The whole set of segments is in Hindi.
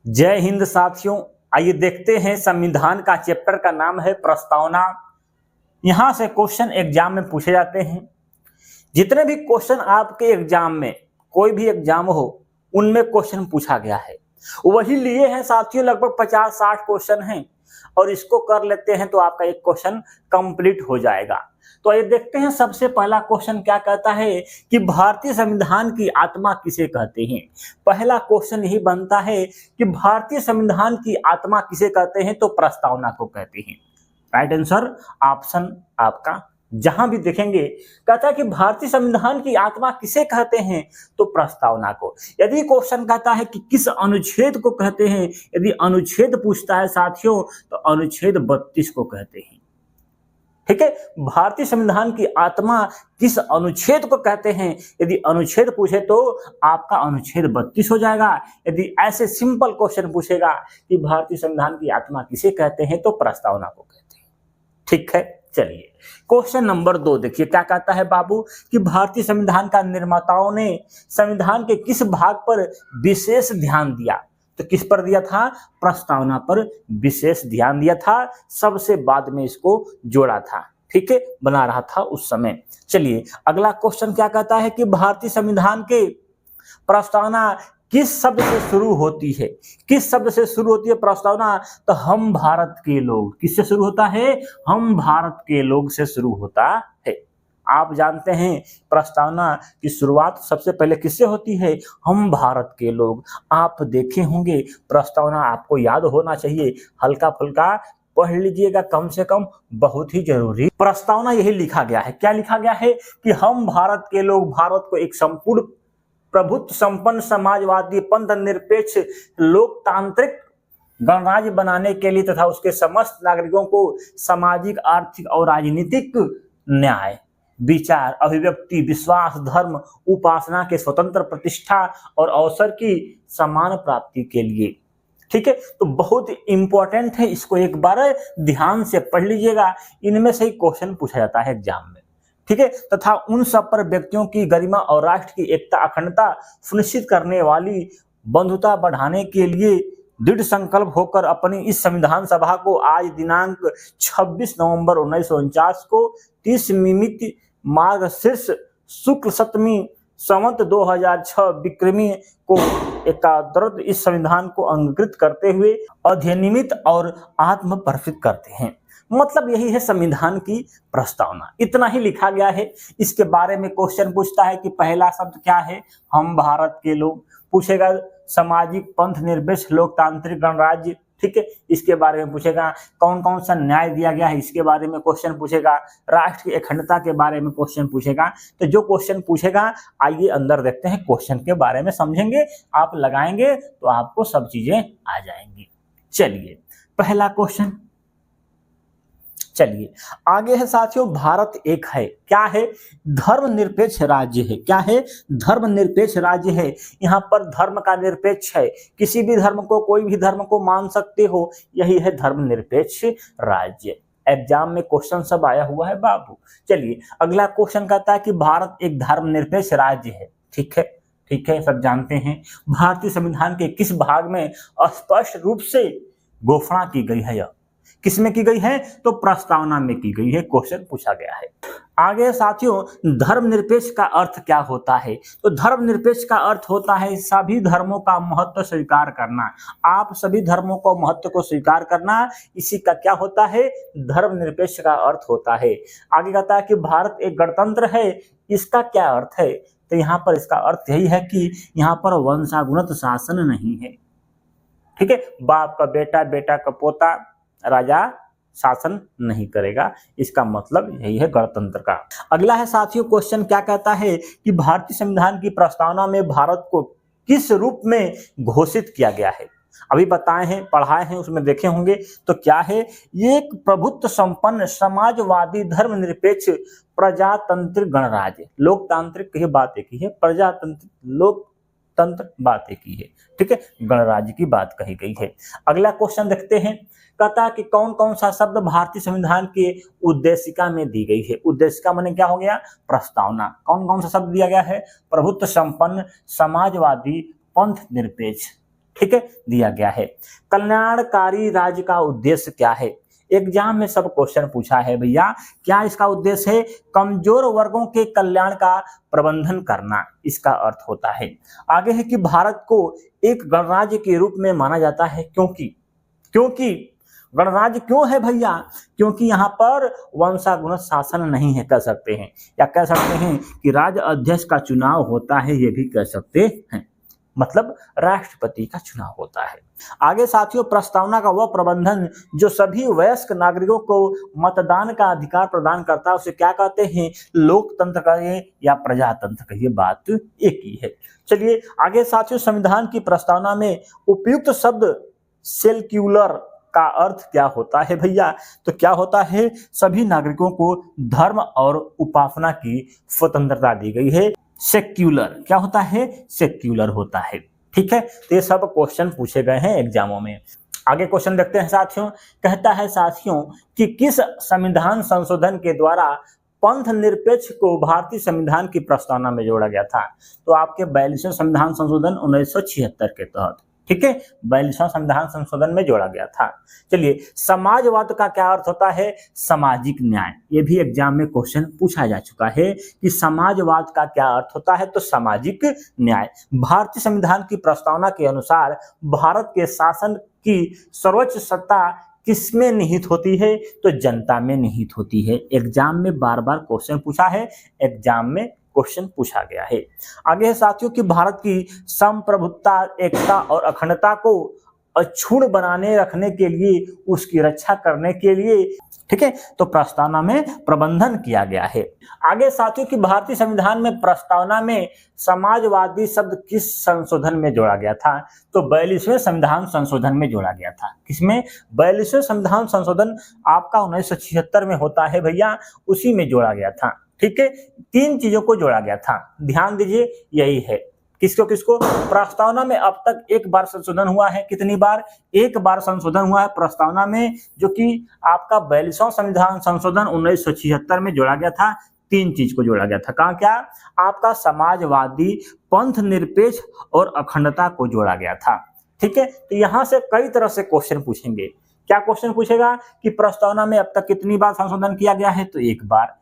जय हिंद साथियों। आइए देखते हैं संविधान का चैप्टर का नाम है प्रस्तावना। यहां से क्वेश्चन एग्जाम में पूछे जाते हैं। जितने भी क्वेश्चन आपके एग्जाम में कोई भी एग्जाम हो उनमें क्वेश्चन पूछा गया है वही लिए हैं साथियों। लगभग 50-60 क्वेश्चन हैं और इसको कर लेते हैं तो आपका एक क्वेश्चन कंप्लीट हो जाएगा। तो ये देखते हैं सबसे पहला क्वेश्चन क्या कहता है कि भारतीय संविधान की आत्मा किसे कहते हैं। पहला क्वेश्चन यही बनता है कि भारतीय संविधान की आत्मा किसे कहते हैं, तो प्रस्तावना को कहते हैं। राइट आंसर ऑप्शन आपका जहां भी देखेंगे कहता है कि भारतीय संविधान की आत्मा किसे कहते हैं, तो प्रस्तावना को। यदि क्वेश्चन कहता है कि किस अनुच्छेद को कहते हैं, यदि अनुच्छेद पूछता है साथियों तो अनुच्छेद 32 को कहते हैं। ठीक है, भारतीय संविधान की आत्मा किस अनुच्छेद को कहते हैं, यदि अनुच्छेद पूछे तो आपका अनुच्छेद 32 हो जाएगा। यदि ऐसे सिंपल क्वेश्चन पूछेगा कि भारतीय संविधान की आत्मा किसे कहते हैं, तो प्रस्तावना को कहते हैं। ठीक है, चलिए क्वेश्चन नंबर 2 देखिए क्या कहता है बाबू कि भारतीय संविधान का निर्माताओं ने संविधान के किस भाग पर विशेष ध्यान दिया। तो किस पर दिया था, प्रस्तावना पर विशेष ध्यान दिया था, सबसे बाद में इसको जोड़ा था। ठीक है, बना रहा था उस समय। चलिए अगला क्वेश्चन क्या कहता है कि भारतीय संविधान के प्रस्तावना किस शब्द से शुरू होती है। किस शब्द से शुरू होती है प्रस्तावना, तो हम भारत के लोग। किससे शुरू होता है, हम भारत के लोग से शुरू होता है। आप जानते हैं प्रस्तावना की शुरुआत सबसे पहले किससे होती है, हम भारत के लोग। आप देखे होंगे प्रस्तावना, आपको याद होना चाहिए, हल्का फुल्का पढ़ लीजिएगा कम से कम, बहुत ही जरूरी। प्रस्तावना यही लिखा गया है। क्या लिखा गया है कि हम भारत के लोग भारत को एक संपूर्ण प्रभुत्व संपन्न समाजवादी पंथ निरपेक्ष लोकतांत्रिक गणराज्य बनाने के लिए तथा उसके समस्त नागरिकों को सामाजिक, आर्थिक और राजनीतिक न्याय, विचार, अभिव्यक्ति, विश्वास, धर्म, उपासना के स्वतंत्र प्रतिष्ठा और अवसर की समान प्राप्ति के लिए। ठीक है, तो बहुत इंपॉर्टेंट है, इसको एक बार ध्यान से पढ़ लीजिएगा। इनमें से ही क्वेश्चन पूछा जाता है एग्जाम में। ठीक है, तथा उन सब पर व्यक्तियों की गरिमा और राष्ट्र की एकता, अखंडता सुनिश्चित करने वाली बंधुता बढ़ाने के लिए दृढ़ संकल्प होकर अपनी इस संविधान सभा को आज दिनांक 26 नवंबर 1949 को 30 मिमित मार्गशीर्ष शुक्ल सप्तमी संवत 2006 विक्रमी को एकादश इस संविधान को अंगीकृत करते हुए अधिनियमित और आत्मपर्फित करते हैं। मतलब यही है संविधान की प्रस्तावना। इतना ही लिखा गया है। इसके बारे में क्वेश्चन पूछता है कि पहला शब्द क्या है, हम भारत के लोग। पूछेगा सामाजिक पंथ निरपेक्ष लोकतांत्रिक गणराज्य। ठीक है, इसके बारे में पूछेगा कौन कौन सा न्याय दिया गया है, इसके बारे में क्वेश्चन पूछेगा। राष्ट्र की अखंडता के बारे में क्वेश्चन पूछेगा। तो जो क्वेश्चन पूछेगा आइए अंदर देखते हैं, क्वेश्चन के बारे में समझेंगे। आप लगाएंगे तो आपको सब चीजें आ जाएंगी। चलिए पहला क्वेश्चन, चलिए आगे है साथियों, भारत एक है, क्या है, धर्मनिरपेक्ष राज्य है। क्या है, धर्मनिरपेक्ष राज्य है। यहाँ पर धर्म का निरपेक्ष है, किसी भी धर्म को, कोई भी धर्म को मान सकते हो, यही है धर्मनिरपेक्ष राज्य। एग्जाम में क्वेश्चन सब आया हुआ है बाबू। चलिए अगला क्वेश्चन कहता है कि भारत एक धर्मनिरपेक्ष राज्य है। ठीक है, ठीक है, सब जानते हैं। भारतीय संविधान के किस भाग में स्पष्ट रूप से घोषणा की गई है, यह किसमें की गई है, तो प्रस्तावना में की गई है। क्वेश्चन पूछा गया है। आगे साथियों, धर्मनिरपेक्ष का अर्थ क्या होता है, तो धर्मनिरपेक्ष का अर्थ होता है सभी धर्मों का महत्व स्वीकार करना। आप सभी धर्मों को महत्व को स्वीकार करना, इसी का क्या होता है, धर्मनिरपेक्ष का अर्थ होता है। आगे कहता है कि भारत एक गणतंत्र है, इसका क्या अर्थ है, तो यहाँ पर इसका अर्थ यही है कि यहाँ पर वंशानुगत शासन नहीं है। ठीक है, बाप का बेटा, बेटा का पोता राजा शासन नहीं करेगा, इसका मतलब यही है गणतंत्र का। अगला है साथियों क्वेश्चन क्या कहता है कि भारतीय संविधान की प्रस्तावना में भारत को किस रूप में घोषित किया गया है। अभी बताए हैं, पढ़ाए हैं, उसमें देखे होंगे। तो क्या है, ये एक प्रभुत्व संपन्न समाजवादी धर्मनिरपेक्ष प्रजातांत्रिक गणराज्य। लोकतांत्रिक की बात एक ही है, प्रजातांत्रिक लोकतंत्र बात एक ही है। ठीक है, गणराज्य की बात कही गई है। अगला क्वेश्चन देखते हैं, कहता है कि कौन कौन सा शब्द भारतीय संविधान के उद्देशिका में दी गई है। उद्देशिका माने क्या हो गया, प्रस्तावना। कौन कौन सा शब्द दिया गया है, प्रभुत्व संपन्न समाजवादी पंथ निरपेक्ष। ठीक है, दिया गया है। कल्याणकारी राज्य का उद्देश्य क्या है? एग्जाम में सब क्वेश्चन पूछा है भैया, क्या इसका उद्देश्य है? कमजोर वर्गों के कल्याण का प्रबंधन करना, इसका अर्थ होता है। आगे है कि भारत को एक गणराज्य के रूप में माना जाता है, क्योंकि गणराज्य क्यों है भैया? क्योंकि यहाँ पर वंशागुणित शासन नहीं है, कह सकते हैं, या कह सकते हैं कि राज्य अध्यक्ष का चुनाव होता है, ये भी कह सकते हैं, मतलब राष्ट्रपति का चुनाव होता है। आगे साथियों, प्रस्तावना का वह प्रबंधन जो सभी वयस्क नागरिकों को मतदान का अधिकार प्रदान करता है, उसे क्या कहते हैं? लोकतंत्र कहिए या प्रजातंत्र कहिए, बात एक ही है। चलिए आगे साथियों, संविधान की प्रस्तावना में उपयुक्त शब्द सेक्युलर का अर्थ क्या होता है भैया? तो क्या होता है? सभी नागरिकों को धर्म और उपासना की स्वतंत्रता दी गई है। सेक्युलर क्या होता है? सेक्युलर होता है। ठीक है, तो ये सब क्वेश्चन पूछे गए हैं एग्जामों में। आगे क्वेश्चन देखते हैं साथियों। कहता है साथियों कि किस संविधान संशोधन के द्वारा पंथ निरपेक्ष को भारतीय संविधान की प्रस्तावना में जोड़ा गया था? तो आपके 42वें संविधान संशोधन 1976 के तहत, ठीक है, 42वां संविधान संशोधन में जोड़ा गया था। चलिए, समाजवाद का क्या अर्थ होता है? सामाजिक न्याय। ये भी एग्जाम में क्वेश्चन पूछा जा चुका है कि समाजवाद का क्या अर्थ होता है? तो सामाजिक न्याय। भारतीय संविधान की प्रस्तावना के अनुसार भारत के शासन की सर्वोच्च सत्ता किसमें निहित होती है? तो जनता में निहित होती है। एग्जाम में बार बार क्वेश्चन पूछा है, एग्जाम में क्वेश्चन पूछा गया है। आगे है साथियों कि भारत की संप्रभुता, एकता और अखंडता को अक्षुण्ण बनाने रखने के लिए, उसकी रक्षा करने के लिए, ठीक है, तो प्रस्तावना में प्रबंधन किया गया है। आगे साथियों कि भारतीय संविधान में प्रस्तावना में समाजवादी शब्द किस संशोधन में जोड़ा गया था? तो 42वें संविधान संशोधन में जोड़ा गया था। किसमें? 42वें संविधान संशोधन आपका 1976 में होता है भैया, उसी में जोड़ा गया था। ठीक है, 3 चीजों को जोड़ा गया था, ध्यान दीजिए, यही है। किसको? प्रस्तावना में अब तक एक बार संशोधन हुआ है। कितनी बार? एक बार संशोधन हुआ है प्रस्तावना में, जो कि आपका 42वां संविधान संशोधन 1976 में जोड़ा गया था। 3 चीज को जोड़ा गया था। कहाँ क्या? आपका समाजवादी, पंथ निरपेक्ष और अखंडता को जोड़ा गया था। ठीक है, तो यहां से कई तरह से क्वेश्चन पूछेंगे। क्या क्वेश्चन पूछेगा कि प्रस्तावना में अब तक कितनी बार संशोधन किया गया है? तो एक बार।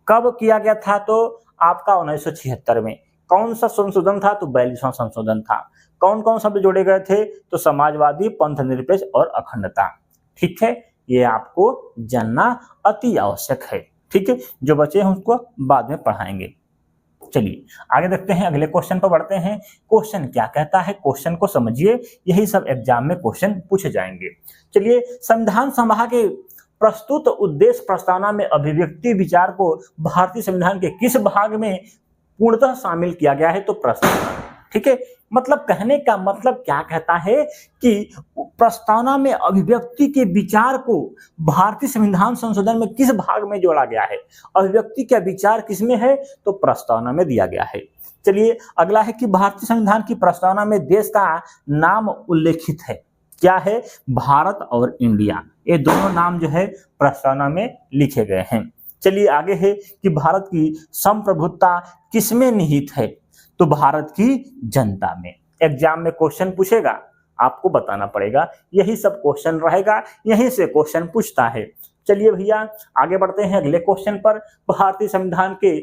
कब किया गया था? तो आपका 1976 में। कौन सा संशोधन था? तो 42वां संशोधन था। कौन कौन शब्द जोड़े गए थे? तो समाजवादी, पंथ निरपेक्ष और अखंडता। ठीक है, ये आपको जानना अति आवश्यक है। ठीक है, जो बचे हैं उसको बाद में पढ़ाएंगे। चलिए आगे देखते हैं, अगले क्वेश्चन पर बढ़ते हैं। क्वेश्चन क्या कहता है? क्वेश्चन को समझिए, यही सब एग्जाम में क्वेश्चन पूछे जाएंगे। चलिए, संविधान सभा के प्रस्तुत उद्देश्य प्रस्तावना में अभिव्यक्ति विचार को भारतीय संविधान के किस भाग में पूर्णतः शामिल किया गया है? तो प्रस्तावना। ठीक है, मतलब कहने का मतलब क्या कहता है कि प्रस्तावना में अभिव्यक्ति के विचार को भारतीय संविधान संशोधन में किस भाग में जोड़ा गया है? अभिव्यक्ति का विचार किसमें है? तो प्रस्तावना में दिया गया है। चलिए अगला है कि भारतीय संविधान की प्रस्तावना में देश का नाम उल्लेखित है। क्या है? भारत और इंडिया, ये दोनों नाम जो है प्रस्तावना में लिखे गए हैं। चलिए आगे है कि भारत की संप्रभुता किसमें निहित है? तो भारत की जनता में। एग्जाम में क्वेश्चन पूछेगा, आपको बताना पड़ेगा, यही सब क्वेश्चन रहेगा, यहीं से क्वेश्चन पूछता है। चलिए भैया आगे बढ़ते हैं अगले क्वेश्चन पर। भारतीय संविधान के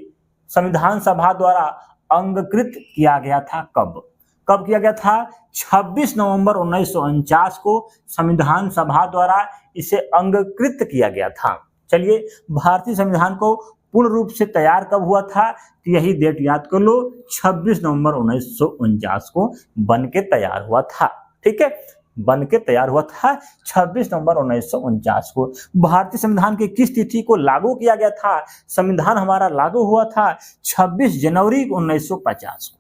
संविधान सभा द्वारा अंगीकृत किया गया था कब? कब किया गया था? 26 नवंबर 1949 को संविधान सभा द्वारा इसे अंगीकृत किया गया था। चलिए, भारतीय संविधान को पूर्ण रूप से तैयार कब हुआ था? तो यही डेट याद कर लो, 26 नवंबर 1949 को बन के तैयार हुआ था। ठीक है, बन के तैयार हुआ था 26 नवंबर 1949 को। भारतीय संविधान की किस तिथि को लागू किया गया था? संविधान हमारा लागू हुआ था 26 जनवरी 1950 को।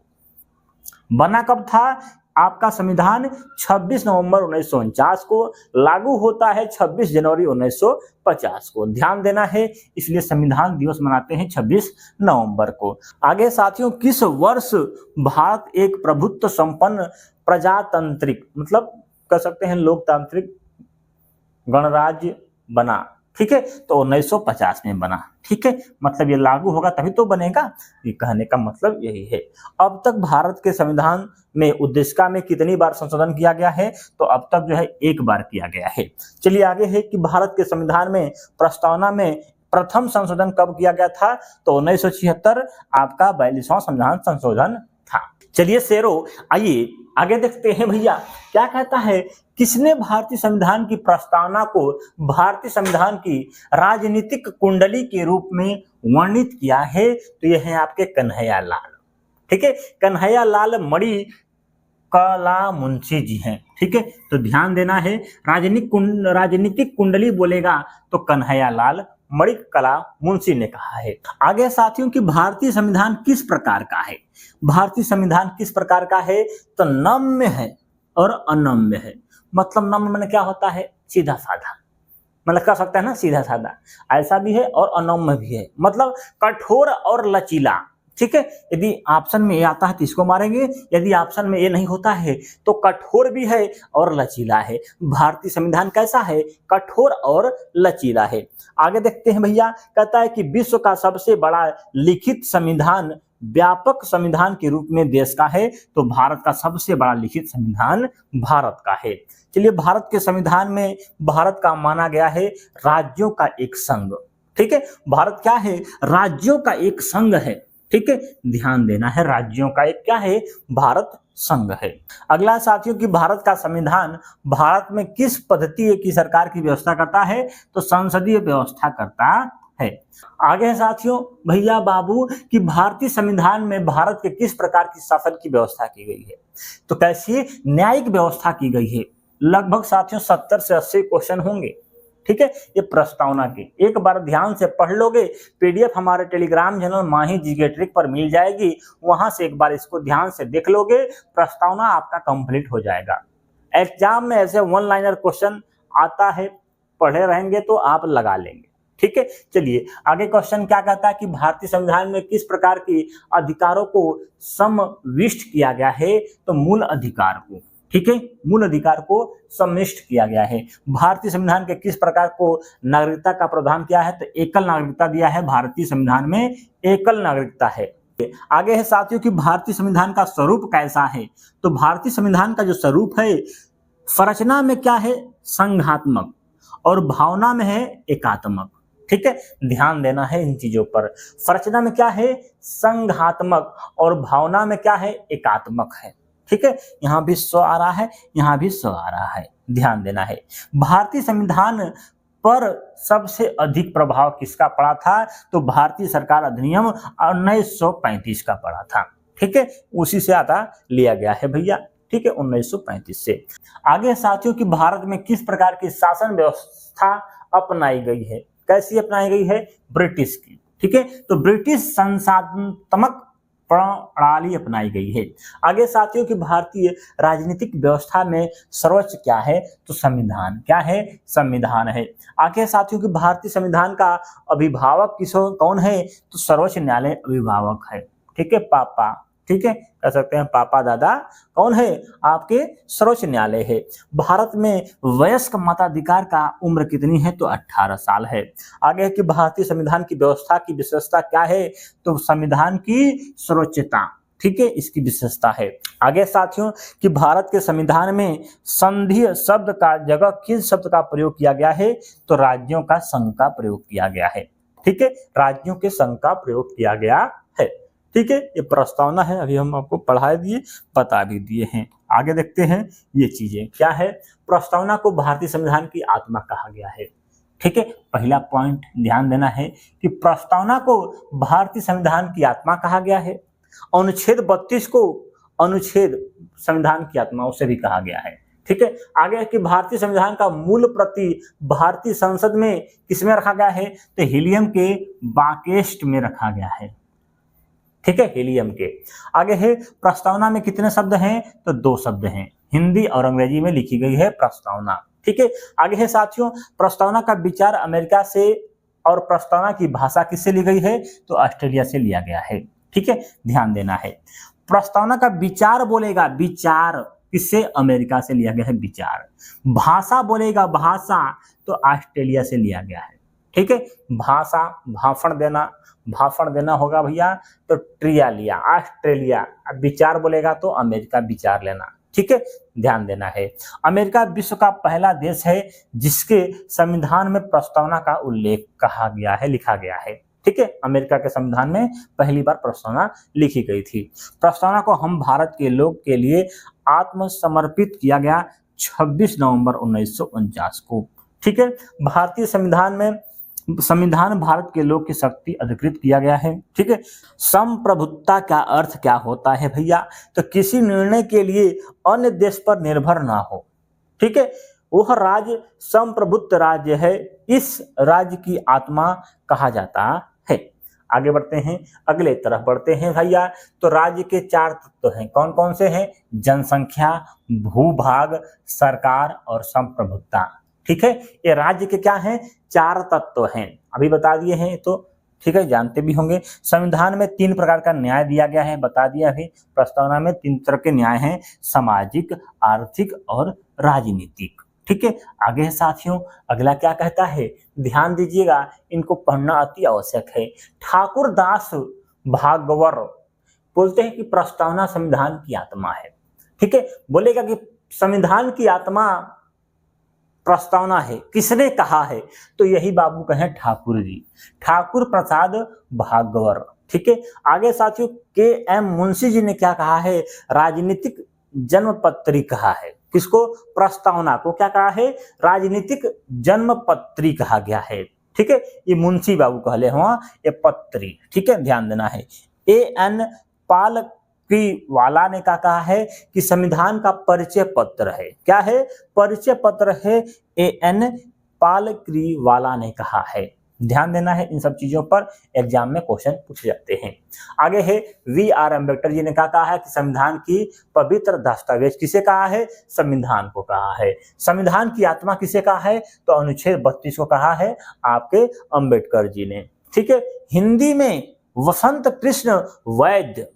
बना कब था? आपका संविधान 26 नवंबर 1949 को, लागू होता है 26 जनवरी 1950 को। ध्यान देना है, इसलिए संविधान दिवस मनाते हैं 26 नवंबर को। आगे साथियों, किस वर्ष भारत एक प्रभुत्व संपन्न प्रजातांत्रिक, मतलब कह सकते हैं लोकतांत्रिक गणराज्य बना? ठीक है, तो 1950 में बना। ठीक है, मतलब ये लागू होगा तभी तो बनेगा, ये कहने का मतलब यही है। अब तक भारत के संविधान में उद्देशिका में कितनी बार संशोधन किया गया है, तो अब तक जो है एक बार किया गया है। चलिए आगे है कि भारत के संविधान में प्रस्तावना में प्रथम संशोधन कब किया गया था, तो 1976 आपका 42वां संविधान संशोधन था। चलिए शेरों, आइए आगे देखते हैं भैया क्या कहता है, किसने भारतीय संविधान की प्रस्तावना को भारतीय संविधान की राजनीतिक कुंडली के रूप में वर्णित किया है, तो यह है आपके कन्हैया लाल। ठीक है, कन्हैया लाल मणिकला मुंशी जी हैं। ठीक है, तो ध्यान देना है, राजनीतिक कुंडली बोलेगा तो कन्हैया लाल मणिकला मुंशी ने कहा है। आगे साथियों कि भारतीय संविधान किस प्रकार का है, भारतीय संविधान किस प्रकार का है, तो नम्य है और अनम्य है। मतलब नम्य माने क्या होता है, सीधा साधा, मतलब कह सकते हैं ना सीधा साधा, ऐसा भी है और अनम्य भी है, मतलब कठोर और लचीला। ठीक है, यदि ऑप्शन में ये आता है तो इसको मारेंगे, यदि ऑप्शन में ये नहीं होता है तो कठोर भी है और लचीला है। भारतीय संविधान कैसा है, कठोर और लचीला है। आगे देखते हैं भैया, कहता है कि विश्व का सबसे बड़ा लिखित संविधान व्यापक संविधान के रूप में देश का है, तो भारत का सबसे बड़ा लिखित संविधान भारत का है। चलिए, भारत के संविधान में भारत का माना गया है राज्यों का एक संघ। ठीक है, भारत क्या है, राज्यों का एक संघ है। ठीक है, ध्यान देना है, राज्यों का एक क्या है, भारत संघ है। अगला साथियों कि भारत का संविधान भारत में किस पद्धति की सरकार की व्यवस्था करता है, तो संसदीय व्यवस्था करता है। आगे है साथियों भैया बाबू कि भारतीय संविधान में भारत के किस प्रकार की शासन की व्यवस्था की गई है, तो कैसी न्यायिक व्यवस्था की गई है। लगभग साथियों 70 से 80 क्वेश्चन होंगे। ठीक है, ये प्रस्तावना की एक बार ध्यान से पढ़ लोगे, पीडीएफ हमारे टेलीग्राम चैनल माही जीके ट्रिक पर मिल जाएगी, वहां से एक बार इसको ध्यान से देख लोगे, प्रस्तावना आपका कंप्लीट हो जाएगा। एग्जाम में ऐसे वन लाइनर क्वेश्चन आता है, पढ़े रहेंगे तो आप लगा लेंगे। ठीक है, चलिए आगे क्वेश्चन क्या कहता है कि भारतीय संविधान में किस प्रकार की अधिकारों को समाविष्ट किया गया है, तो मूल अधिकार को। ठीक है, मूल अधिकार को समाविष्ट किया गया है। भारतीय संविधान के किस प्रकार को नागरिकता का प्रावधान किया है, तो एकल नागरिकता दिया है, भारतीय संविधान में एकल नागरिकता है। आगे है साथियों कि भारतीय संविधान का स्वरूप कैसा है, तो भारतीय संविधान का जो स्वरूप है, संरचना में क्या है, संघात्मक, और भावना में है एकात्मक। ठीक है, ध्यान देना है इन चीजों पर, संरचना में क्या है, संघात्मक, और भावना में क्या है, एकात्मक है। ठीक है, यहाँ भी स्व आ रहा है, यहाँ भी स्व आ रहा है, ध्यान देना है। भारतीय संविधान पर सबसे अधिक प्रभाव किसका पड़ा था, तो भारतीय सरकार अधिनियम 1935 का पड़ा था। ठीक है, उसी से आता लिया गया है भैया। ठीक है, 1935 से। आगे साथियों कि भारत में किस प्रकार की शासन व्यवस्था अपनाई गई है, कैसी अपनाई गई है, ब्रिटिश की। ठीक है, तो ब्रिटिश संसाधनात्मक प्रणाली अपनाई गई है। आगे साथियों की भारतीय राजनीतिक व्यवस्था में सर्वोच्च क्या है, तो संविधान। क्या है, संविधान है। आगे साथियों की भारतीय संविधान का अभिभावक कौन है, तो सर्वोच्च न्यायालय अभिभावक है। ठीक है, पापा, ठीक है, कह सकते हैं पापा दादा, कौन है, आपके सर्वोच्च न्यायालय है। भारत में वयस्क मताधिकार का उम्र कितनी है, तो 18 साल है। आगे है कि भारतीय संविधान की व्यवस्था की विशेषता क्या है, तो संविधान की सर्वोच्चता। ठीक है, इसकी विशेषता है। आगे साथियों कि भारत के संविधान में संघीय शब्द का जगह किस शब्द का प्रयोग किया गया है, तो राज्यों का संघ का प्रयोग किया गया है। ठीक है, राज्यों के संघ का प्रयोग किया गया है। ठीक है, ये प्रस्तावना है, अभी हम आपको पढ़ा दिए, बता भी दिए हैं। आगे देखते हैं ये चीजें क्या है। प्रस्तावना को भारतीय संविधान की आत्मा कहा गया है। ठीक है, पहला पॉइंट ध्यान देना है कि प्रस्तावना को भारतीय संविधान की आत्मा कहा गया है। अनुच्छेद 32 को अनुच्छेद संविधान की आत्मा उसे भी कहा गया है। ठीक है, आगे है कि भारतीय संविधान का मूल प्रति भारतीय संसद में किसमें रखा गया है, तो हीलियम के बाकेस्ट में रखा गया है। ठीक है, हीलियम के। आगे है प्रस्तावना में कितने शब्द हैं, तो 2 शब्द हैं, हिंदी और अंग्रेजी में लिखी गई है प्रस्तावना। ठीक है, आगे है साथियों प्रस्तावना का विचार अमेरिका से, और प्रस्तावना की भाषा किससे ली गई है, तो ऑस्ट्रेलिया से लिया गया है। ठीक है, ध्यान देना है। प्रस्तावना का विचार बोलेगा, विचार किससे, अमेरिका से लिया गया है विचार। भाषा बोलेगा, भाषा तो ऑस्ट्रेलिया से लिया गया है। ठीक है। भाषा, भाषण देना होगा भैया तो ट्रिया लिया, ऑस्ट्रेलिया। अब विचार बोलेगा तो अमेरिका, विचार लेना, ठीक है, ध्यान देना है। अमेरिका विश्व का पहला देश है जिसके संविधान में प्रस्तावना का उल्लेख कहा गया है, लिखा गया है, ठीक है। अमेरिका के संविधान में पहली बार प्रस्तावना लिखी गई थी। प्रस्तावना को हम भारत के लोग के लिए आत्मसमर्पित किया गया 26 नवंबर 1949 को, ठीक है। भारतीय संविधान भारत के लोग की शक्ति अधिकृत किया गया है, ठीक है। संप्रभुता का अर्थ क्या होता है भैया? तो किसी निर्णय के लिए अन्य देश पर निर्भर ना हो, ठीक है। वह राज्य संप्रभुत्व राज्य है, इस राज्य की आत्मा कहा जाता है। आगे बढ़ते हैं, अगले तरफ बढ़ते हैं भैया। तो राज्य के 4 तत्व हैं, कौन कौन से हैं? जनसंख्या, भूभाग, सरकार और संप्रभुता, ठीक है। ये राज्य के क्या हैं? 4 तत्व हैं, अभी बता दिए हैं तो, ठीक है, जानते भी होंगे। संविधान में 3 प्रकार का न्याय दिया गया है, बता दिया अभी। प्रस्तावना में 3 तरह के न्याय हैं, सामाजिक, आर्थिक और राजनीतिक, ठीक है। आगे है साथियों, अगला क्या कहता है, ध्यान दीजिएगा, इनको पढ़ना अति आवश्यक है। ठाकुर दास भागवत बोलते हैं कि प्रस्तावना संविधान की आत्मा है, ठीक है। बोलेगा कि संविधान की आत्मा प्रस्तावना है, किसने कहा है? तो यही बाबू कहें ठाकुर जी, ठाकुर प्रसाद भागवत, ठीक है। आगे साथियों, के.एम. मुंशी जी ने क्या कहा है? राजनीतिक जन्मपत्री कहा है। किसको? प्रस्तावना को क्या कहा है? राजनीतिक जन्मपत्री कहा गया है, ठीक है। ये मुंशी बाबू कहले हुआ ये पत्री, ठीक है, ध्यान देना है। ए.एन. पाल वाला ने क्या कहा है कि संविधान का परिचय पत्र है, क्या है? परिचय पत्र है, ए.एन. पालक्रीवाला ने कहा है। ध्यान देना है, इन सब चीजों पर एग्जाम में क्वेश्चन पूछे जाते हैं। आगे है, वी.आर. अम्बेडकर जी ने क्या कहा है कि संविधान की पवित्र दस्तावेज किसे कहा है? संविधान को कहा है। संविधान की आत्मा किसे कहा है? तो अनुच्छेद 32 को कहा है आपके अम्बेडकर जी ने, ठीक है। हिंदी में वसंत कृष्ण वैद्य,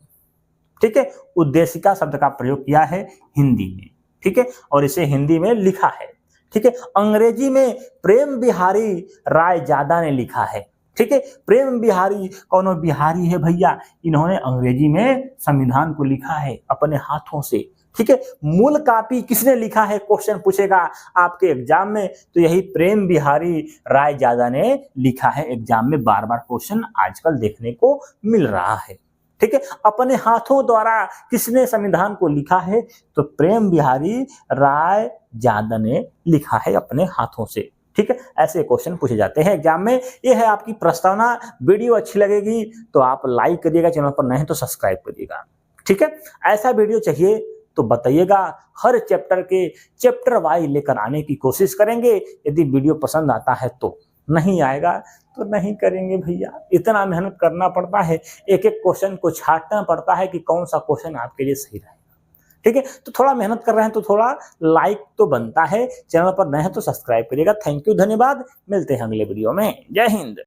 ठीक है, उद्देशिका शब्द का प्रयोग किया है हिंदी में, ठीक है, और इसे हिंदी में लिखा है, ठीक है। अंग्रेजी में प्रेम बिहारी रायजादा ने लिखा है, ठीक है। प्रेम बिहारी कौन बिहारी है भैया? इन्होंने अंग्रेजी में संविधान को लिखा है अपने हाथों से, ठीक है। मूल कॉपी किसने लिखा है? क्वेश्चन पूछेगा आपके एग्जाम में, तो यही प्रेम बिहारी रायजादा ने लिखा है। एग्जाम में बार बार क्वेश्चन आजकल देखने को मिल रहा है, ठीक है। अपने हाथों द्वारा किसने संविधान को लिखा है? तो प्रेम बिहारी रायजादा ने लिखा है अपने हाथों से, ठीक है। ऐसे क्वेश्चन पूछे जाते हैं एग्जाम में। ये है आपकी प्रस्तावना। वीडियो अच्छी लगेगी तो आप लाइक करिएगा, चैनल पर नए हैं तो सब्सक्राइब करिएगा, ठीक है। ऐसा वीडियो चाहिए तो बताइएगा, हर चैप्टर वाइज लेकर आने की कोशिश करेंगे। यदि वीडियो पसंद आता है तो, नहीं आएगा तो नहीं करेंगे भैया। इतना मेहनत करना पड़ता है, एक एक क्वेश्चन को छांटना पड़ता है कि कौन सा क्वेश्चन आपके लिए सही रहेगा, ठीक है। तो थोड़ा मेहनत कर रहे हैं तो थोड़ा लाइक तो बनता है, चैनल पर नए हैं तो सब्सक्राइब करिएगा। थैंक यू, धन्यवाद, मिलते हैं अगले वीडियो में। जय हिंद।